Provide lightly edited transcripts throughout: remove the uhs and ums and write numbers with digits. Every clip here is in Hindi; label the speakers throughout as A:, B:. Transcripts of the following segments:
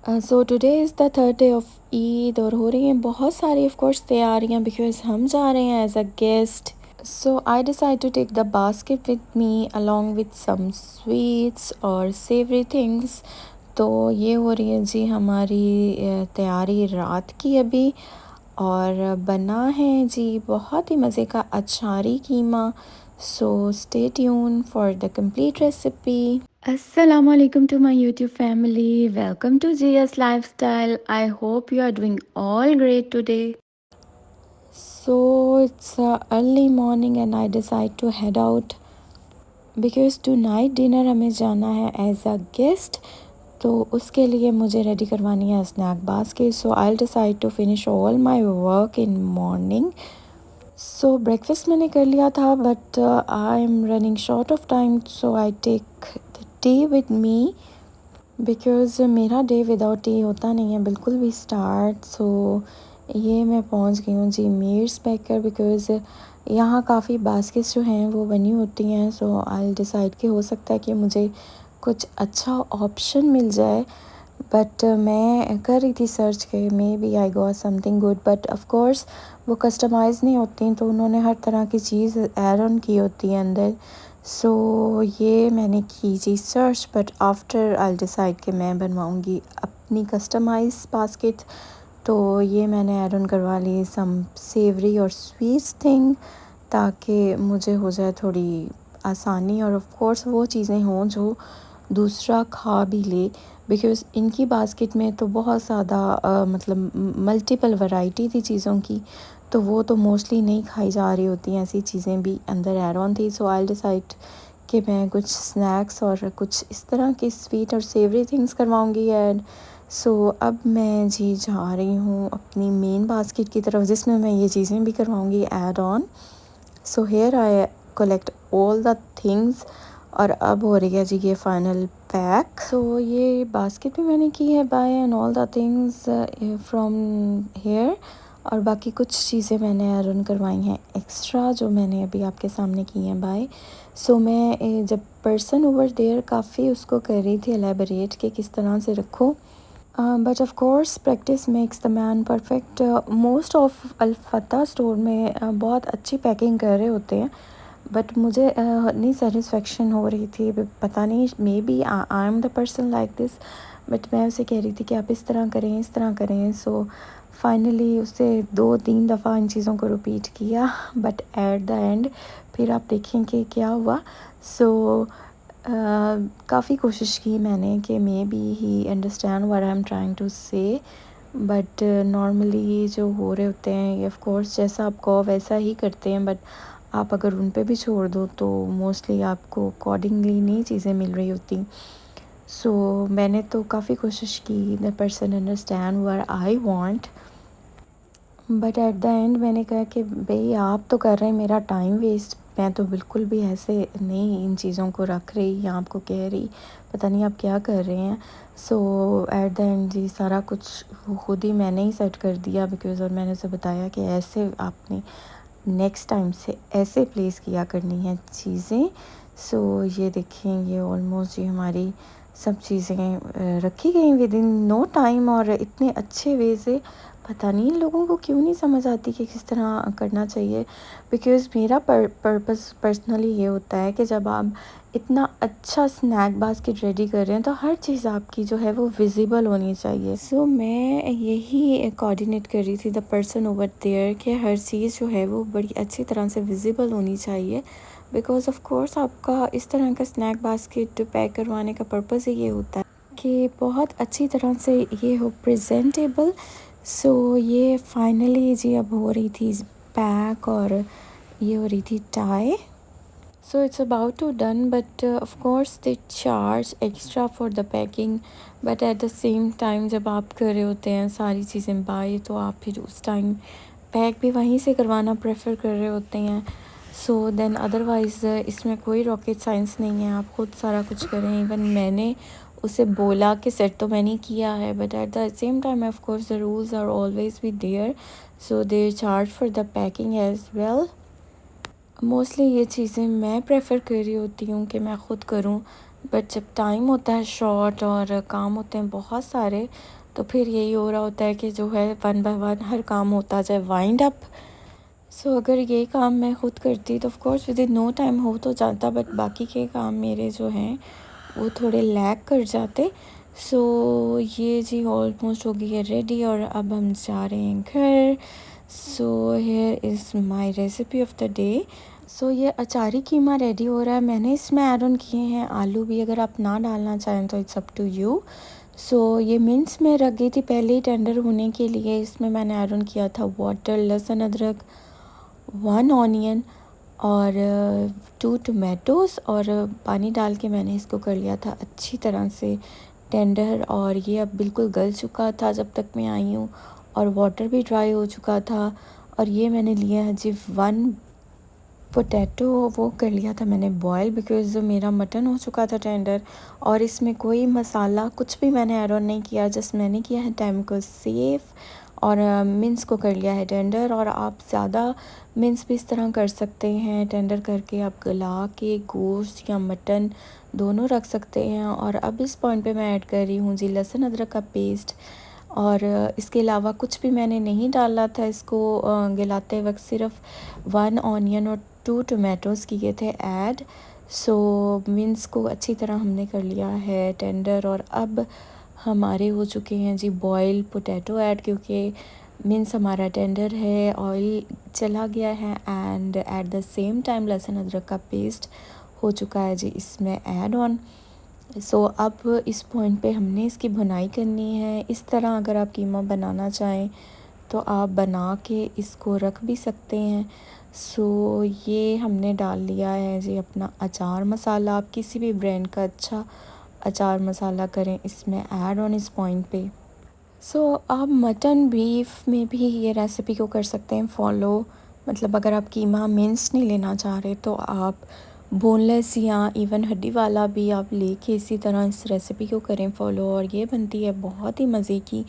A: So today is the third day of Eid और हो रही हैं बहुत सारी ऑफ कोर्स तैयारियां बिकॉज हम जा रहे हैं as a guest. So I decided to take the basket with me along with some sweets और savory things. तो ये हो रही है जी हमारी तैयारी रात की अभी. और बना है जी बहुत ही मज़े का achari keema. So stay tune for the complete recipe. Assalamu alaikum to my YouTube family. Welcome to Jia's Lifestyle. I hope you are doing all great today. So it's early morning and I decide to head out because tonight dinner हमें जाना है as a guest. तो उसके लिए मुझे रेडी करवानी है snack basket. So I decide to finish all my work in morning. So breakfast मैंने कर लिया था but I am running short of time so I take the tea with me because मेरा डे विदाउट टी होता नहीं है बिल्कुल भी स्टार्ट. सो ये मैं पहुंच गई हूँ जी मीर्स बेकर बिकॉज़ यहाँ काफ़ी बास्केट्स जो हैं वो बनी होती हैं. सो आई डिसाइड कि हो सकता है कि मुझे कुछ अच्छा ऑप्शन मिल जाए. बट मैं कर रही थी सर्च के maybe I got something good but of course वो कस्टमाइज़ नहीं होती तो उन्होंने हर तरह की चीज़ ऐड ऑन की होती है अंदर. सो ये मैंने की जी search but after I decide कि मैं बनवाऊँगी अपनी कस्टमाइज बास्केट. तो ये मैंने ऐड ऑन करवा ली सम सेवरी और स्वीट्स थिंग ताकि मुझे हो जाए थोड़ी आसानी और ऑफ कोर्स वो चीज़ें हों जो दूसरा खा भी ले बिकॉज़ इनकी बास्केट में तो बहुत ज़्यादा मतलब मल्टीपल वैरायटी थी चीज़ों की. तो वो तो मोस्टली नहीं खाई जा रही होती हैं ऐसी चीज़ें भी अंदर ऐड ऑन थी. सो आई डिसाइड कि मैं कुछ स्नैक्स और कुछ इस तरह की स्वीट और सेवरी थिंग्स करवाऊँगी ऐड. सो अब मैं जी जा रही हूँ अपनी मेन बास्केट की तरफ जिसमें मैं ये चीज़ें भी करवाऊँगी add on. So here I collect all the things और अब हो रही है जी ये फाइनल पैक. सो ये बास्केट भी मैंने की है buy and all the things from here और बाकी कुछ चीज़ें मैंने रन करवाई हैं एक्स्ट्रा जो मैंने अभी आपके सामने की हैं बाय. सो मैं जब पर्सन ओवर देयर काफ़ी उसको कर रही थी एलेबरेट कि किस तरह से रखो. But of course practice makes the man perfect. Most of Alfatah store में बहुत अच्छी पैकिंग कर रहे होते हैं बट मुझे नहीं सेटिस्फेक्शन हो रही थी. पता नहीं maybe I am the person like this but मैं उसे कह रही थी कि आप इस तरह करें इस तरह करें. सो फाइनली उसे 2-3 दफ़ा इन चीज़ों को रिपीट किया बट एट द एंड फिर आप देखें कि क्या हुआ. सो काफ़ी कोशिश की मैंने कि maybe he understand what I am trying to say but normally जो हो रहे होते हैं ये ऑफ कोर्स जैसा आप कहो वैसा ही करते हैं बट आप अगर उन पे भी छोड़ दो तो मोस्टली आपको अकॉर्डिंगली नहीं चीज़ें मिल रही होती. सो मैंने तो काफ़ी कोशिश की the person understand what I want but at the end मैंने कहा कि भाई आप तो कर रहे हैं मेरा टाइम वेस्ट. मैं तो बिल्कुल भी ऐसे नहीं इन चीज़ों को रख रही या आपको कह रही पता नहीं आप क्या कर रहे हैं. सो एट द एंड जी सारा कुछ खुद ही मैंने ही सेट कर दिया बिकॉज़ और मैंने उसे बताया कि ऐसे आपने नेक्स्ट टाइम से ऐसे प्लेस किया करनी है चीज़ें. सो ये देखें ये ऑलमोस्ट ये हमारी सब चीज़ें रखी गई विद इन नो टाइम और इतने अच्छे वे से. पता नहीं इन लोगों को क्यों नहीं समझ आती कि किस तरह करना चाहिए बिकॉज़ मेरा पर्पस पर्सनली ये होता है कि जब आप इतना अच्छा स्नैक बास्केट रेडी कर रहे हैं तो हर चीज़ आपकी जो है वो विजिबल होनी चाहिए. सो मैं यही कोऑर्डिनेट कर रही थी द पर्सन ओवर देयर कि हर चीज़ जो है वो बड़ी अच्छी तरह से विजिबल होनी चाहिए बिकॉज़ ऑफ कोर्स आपका इस तरह का स्नैक बास्केट पैक करवाने का पर्पस ही ये होता है कि बहुत अच्छी तरह से ये हो प्रेजेंटेबल. सो ये फाइनली जी अब हो रही थी पैक और ये हो रही थी tie. So it's about to done but of course they charge extra for the packing but at the same time जब आप कर रहे होते हैं सारी चीज़ें बाय तो आप फिर उस टाइम पैक भी वहीं से करवाना प्रेफर कर रहे होते हैं. सो देन अदरवाइज़ इसमें कोई रॉकेट साइंस नहीं है आप खुद सारा कुछ करें. इवन मैंने उसे बोला कि सेट तो मैंने किया है but at the same time of course the rules are always be there. So they charge for the packing as well. Mostly ये चीज़ें मैं प्रेफर कर रही होती हूँ कि मैं ख़ुद करूँ बट जब टाइम होता है शॉर्ट और काम होते हैं बहुत सारे, तो फिर यही हो रहा होता है कि जो है वन बाय वन हर काम होता जाए वाइंड अप। सो अगर ये काम मैं ख़ुद करती तो of course within no time हो तो जाता, बट बाकी के काम मेरे जो हैं वो थोड़े लैग कर जाते। सो ये जी ऑलमोस्ट हो गई है रेडी और अब हम जा रहे हैं घर। So here is my recipe of the day. सो ये अचारी कीमा रेडी हो रहा है। मैंने इसमें ऐड ऑन किए हैं आलू भी, अगर आप ना डालना चाहें तो इट्स अप टू यू। सो ये मिन्स में रख गई थी पहले ही टेंडर होने के लिए। इसमें मैंने ऐड ऑन किया था वाटर, लहसुन अदरक, 1 ऑनियन और 2 टोमेटोज़, और पानी डाल के मैंने इसको कर लिया था अच्छी तरह से टेंडर। और ये अब बिल्कुल गल चुका था जब तक मैं आई हूँ, और वाटर भी ड्राई हो चुका था। और ये मैंने लिया है जी 1 पोटैटो, वो कर लिया था मैंने बॉयल बिकॉज़ मेरा मटन हो चुका था टेंडर। और इसमें कोई मसाला कुछ भी मैंने ऐड ऑन नहीं किया, जस्ट मैंने किया है टाइम को सेव और मिन्स को कर लिया है टेंडर। और आप ज़्यादा मिन्स भी इस तरह कर सकते हैं, टेंडर करके आप गला के गोश्त या मटन दोनों रख सकते हैं। और अब इस पॉइंट पे मैं ऐड कर रही हूँ जी लहसुन अदरक का पेस्ट। और इसके अलावा कुछ भी मैंने नहीं डाला था इसको गलाते वक्त, सिर्फ 1 ऑनियन और 2 टोमेटोज़ किए थे ऐड। सो मिन्स को अच्छी तरह हमने कर लिया है टेंडर। और अब हमारे हो चुके हैं जी बॉयल पोटैटो ऐड, क्योंकि मिन्स हमारा टेंडर है, ऑयल चला गया है and eight the same time लहसुन अदरक का पेस्ट हो चुका है जी इसमें ऐड ऑन। सो अब इस पॉइंट पे हमने इसकी भुनाई करनी है। इस तरह अगर आप कीमा बनाना चाहें तो आप बना के इसको रख भी सकते हैं। सो ये हमने डाल लिया है जी अपना अचार मसाला। आप किसी भी ब्रांड का अच्छा अचार मसाला करें इसमें ऐड ऑन इस पॉइंट पे। सो आप मटन बीफ में भी ये रेसिपी को कर सकते हैं फॉलो। मतलब अगर आप कीमा मिन्स नहीं लेना चाह रहे तो आप बोनलेस या इवन हड्डी वाला भी आप लेके इसी तरह इस रेसिपी को करें फॉलो, और ये बनती है बहुत ही मज़े की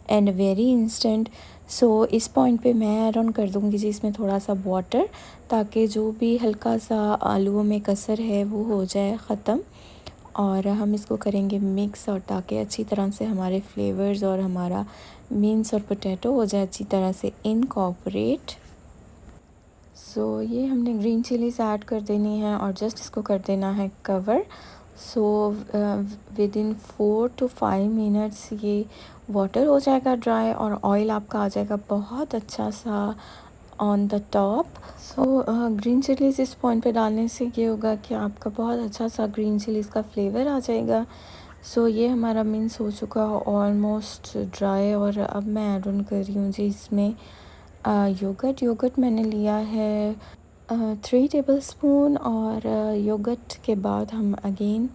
A: एंड वेरी इंस्टेंट। सो इस पॉइंट पे मैं ऐड ऑन कर दूँगी जी इसमें थोड़ा सा वाटर, ताकि जो भी हल्का सा आलूओं में कसर है वो हो जाए ख़त्म। और हम इसको करेंगे मिक्स, और ताकि अच्छी तरह से हमारे फ्लेवर्स और हमारा मिन्स और पोटैटो हो जाए अच्छी तरह से इनकॉर्पोरेट। सो ये हमने ग्रीन चिलीज़ ऐड कर देनी है और जस्ट इसको कर देना है cover. So with in 4 to 5 minutes ये वाटर हो जाएगा ड्राई और ऑयल आपका आ जाएगा बहुत अच्छा सा on the top. So green chillies इस पॉइंट पे डालने से ये होगा कि आपका बहुत अच्छा सा ग्रीन चिलीज़ का फ्लेवर आ जाएगा। सो ये हमारा मिन्स हो चुका है ऑलमोस्ट ड्राई, और अब मैं ऐड ऑन कर रही हूँ जी इसमें योगर्ट मैंने लिया है 3 टेबलस्पून। और योगर्ट के बाद हम अगेन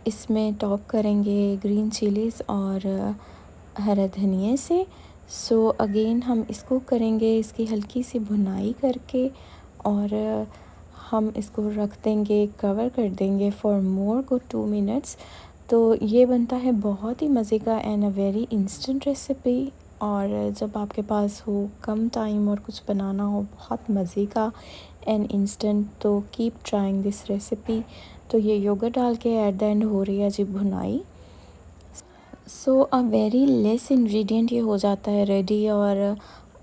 A: इसमें टॉप करेंगे ग्रीन चिलीज़ और हरा धनिया से। सो अगेन हम इसको करेंगे इसकी हल्की सी भुनाई करके, और हम इसको रख देंगे, कवर कर देंगे फॉर मोर गुड 2 मिनट्स। तो ये बनता है बहुत ही मज़े का and a very instant recipe. और जब आपके पास हो कम टाइम और कुछ बनाना हो बहुत मज़े का एंड इंस्टेंट, तो कीप ट्राइंग दिस रेसिपी। तो ये योगर्ट डाल के एट द एंड हो रही है जी भुनाई। सो अ वेरी लेस इंग्रेडिएंट ये हो जाता है रेडी। और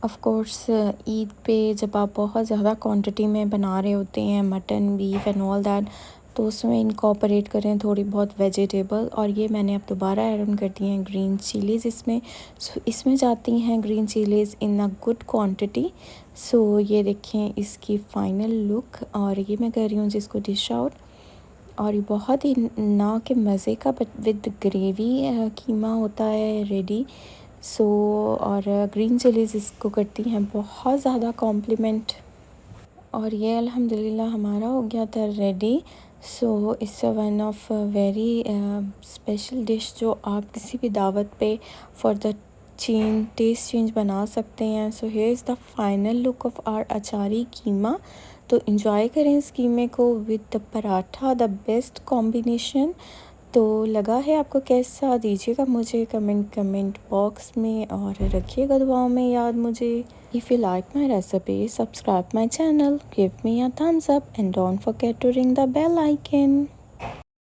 A: ऑफ़ कोर्स ईद पे जब आप बहुत ज़्यादा क्वांटिटी में बना रहे होते हैं mutton beef and all that, तो उसमें इनकॉर्पोरेट करें थोड़ी बहुत वेजिटेबल। और ये मैंने अब दोबारा ऐड ऑन कर दी हैं ग्रीन चिलीज़ इसमें। सो इसमें जाती हैं green chillies in a good quantity. So ये देखें इसकी फ़ाइनल लुक, और ये मैं कर रही हूँ जिसको डिश आउट। और ये बहुत ही ना के मज़े का बट विद ग्रेवी कीमा होता है रेडी। सो और ग्रीन चिलीज़ इसको करती हैं बहुत ज़्यादा कॉम्प्लीमेंट। और ये अल्हम्दुलिल्लाह हमारा हो गया था ready. So it's one of very special dish जो आप किसी भी दावत पे फॉर द टेस्ट चेंज बना सकते हैं। So here is the final look of our achari keema. तो इंजॉय करें इस कीमे को with the paratha, the best combination. तो लगा है आपको कैसा, दीजिएगा मुझे कमेंट बॉक्स में, और रखिएगा दुआओं में याद मुझे। If you like my recipe, subscribe my channel, give me a thumbs up and don't forget to ring the bell icon.